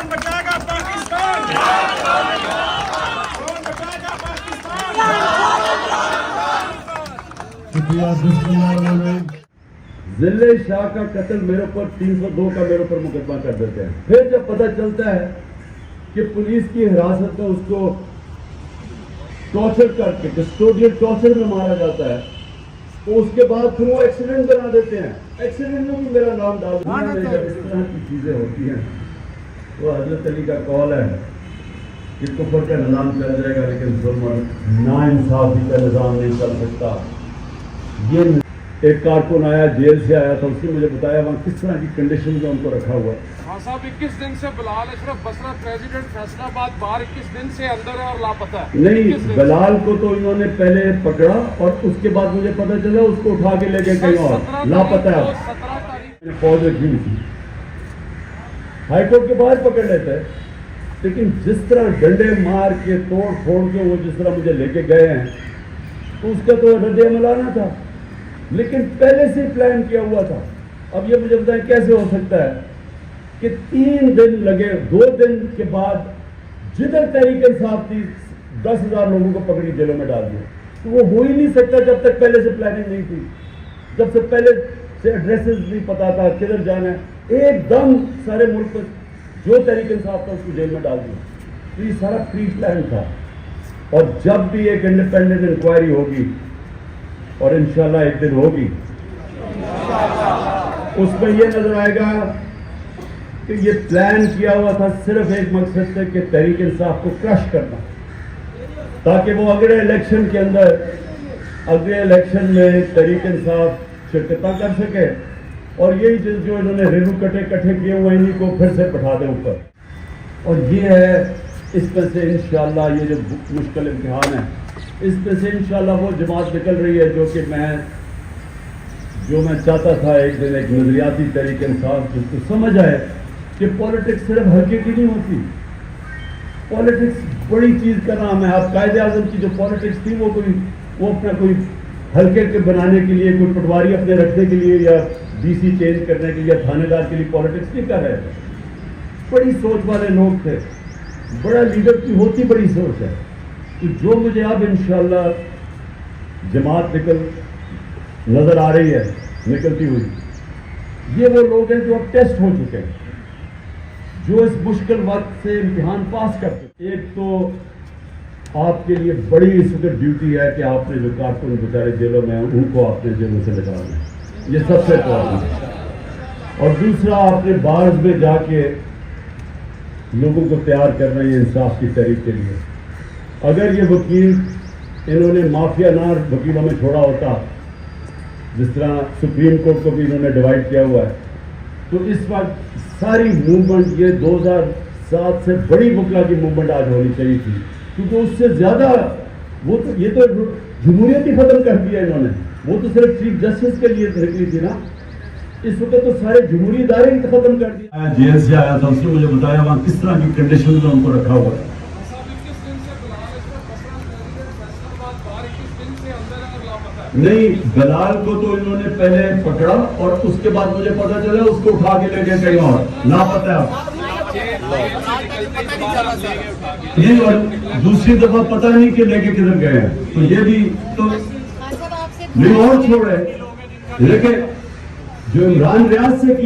کون بچائے گا پاکستان؟ کون بچائے گا پاکستان؟ ضلع شاہ کا قتل میرے اوپر 302 کا میرے اوپر مقدمہ کر دیتے ہیں. پھر جب پتہ چلتا ہے کہ پولیس کی حراست میں اس کو ٹارچر کر کے کسٹوڈیل ٹارچر میں مارا جاتا ہے تو اس کے بعد پھر وہ ایکسیڈنٹ بنا دیتے ہیں. ایکسیڈنٹ میں بھی میرا نام ڈال دیتے ہیں. جب اس طرح کی چیزیں ہوتی ہیں تو حضرت علی کا قول ہے کہ کفر کا نظام چل جائے گا لیکن ظلم اور ناانصافی کا نظام نہیں چل سکتا. یہ ایک کارکن آیا جیل سے آیا تھا, اس نے مجھے بتایا وہاں کس طرح کی کنڈیشن میں ان کو رکھا ہوا ہے. خان صاحب 21 دن سے بلال اشرف بصرہ پریزیڈنٹ فیصل آباد باہر 21 دن سے اندر ہے اور لاپتہ ہے. نہیں, بلال کو تو انہوں نے پہلے پکڑا اور اس کے بعد مجھے پتہ چلا اس کو اٹھا کے لے گئے کہیں اور, لاپتہ ہے. 17 تاریخ فوج رکھی ہوئی تھی, ہائی کورٹ کے باہر پکڑ لیتے ہیں. لیکن جس طرح ڈنڈے مار کے توڑ پھوڑ کے وہ جس طرح مجھے لے کے گئے ہیں تو اس کا تو رد عمل آنا تھا, لیکن پہلے سے پلان کیا ہوا تھا. اب یہ مجھے بتائیں کیسے ہو سکتا ہے کہ 3 دن لگے, 2 دن کے بعد جدھر تحریک انصاف تھی 10,000 لوگوں کو پکڑی جیلوں میں ڈال دیا. تو وہ ہو ہی نہیں سکتا جب تک پہلے سے پلاننگ نہیں تھی, جب سے پہلے سے ایڈریسز نہیں پتا تھا کدھر جانا ہے. ایک دم سارے ملک پر جو تحریک انصاف تھا اس کو جیل میں ڈال دیا. تو یہ سارا پری پلان تھا. اور جب بھی ایک انڈیپینڈنٹ انکوائری ہوگی اور انشاءاللہ ایک دن ہوگی, اس میں یہ نظر آئے گا کہ یہ پلان کیا ہوا تھا صرف ایک مقصد سے کہ تحریک انصاف کو کرش کرنا, تاکہ وہ اگلے الیکشن کے اندر اگلے الیکشن میں تحریک انصاف شرکت کر سکے اور یہی جو انہوں نے ریلو کٹھے کیے ہوئے انہیں کو پھر سے بٹھا دیں اوپر. اور یہ ہے اس میں سے انشاءاللہ یہ جو مشکل امتحان ہے اس میں سے انشاءاللہ وہ جماعت نکل رہی ہے جو میں چاہتا تھا ایک دن ایک نظریاتی تحریک انصاف جس کو سمجھ آئے کہ پولیٹکس صرف حلقے کی نہیں ہوتی, پولیٹکس بڑی چیز کا نام ہے. آپ قائد اعظم کی جو پولیٹکس تھی وہ اپنا کوئی حلقے کے بنانے کے لیے, کوئی پٹواری اپنے رکھنے کے لیے یا ڈی سی چینج کرنے کے لیے یا تھانے دار کے لیے پولیٹکس نہیں کر رہے تھے. بڑی سوچ والے لوگ تھے, بڑا لیڈر کی ہوتی بڑی سوچ ہے. تو جو مجھے اب انشاءاللہ جماعت نظر آ رہی ہے نکلتی ہوئی, یہ وہ لوگ ہیں جو اب ٹیسٹ ہو چکے ہیں, جو اس مشکل وقت سے امتحان پاس کر چکے. ایک تو آپ کے لیے بڑی اس وقت ڈیوٹی ہے کہ آپ نے جو کارکن بیچارے جیلوں میں ہیں ان کو آپ نے جیلوں سے نکالنا ہے, یہ سب سے پہلے. اور دوسرا آپ نے بارز میں جا کے لوگوں کو تیار کرنا ہے انصاف کی تحریک کے لیے. اگر یہ وکیل انہوں نے مافیا نہ وکیلوں میں چھوڑا ہوتا, جس طرح سپریم کورٹ کو بھی انہوں نے ڈیوائڈ کیا ہوا ہے, تو اس وقت ساری موومنٹ یہ 2007 سے بڑی وکلا کی موومنٹ آج ہونی چاہیے تھی, کیونکہ اس سے زیادہ یہ تو جمہوریت ہی ختم کر دیا انہوں نے. وہ تو صرف چیف جسٹس کے لیے نکلی تھی نا, اس وقت تو سارے جمہوری ادارے ہی ختم کر دیے. جیل سے آیا تھا, اس نے مجھے بتایا وہاں کس طرح کی کنڈیشن میں ان کو رکھا ہوا ہے. نہیں, بلال کو تو انہوں نے پہلے پکڑا اور اس کے بعد مجھے پتا چلا اس کو اٹھا کے لے گئے کہیں اور, لاپتہ ہے. نہیں, اور دوسری دفعہ پتہ نہیں کہ لے کے کدھر گئے ہیں. تو یہ بھی تو نہیں اور چھوڑے, لیکن جو عمران ریاض سے کی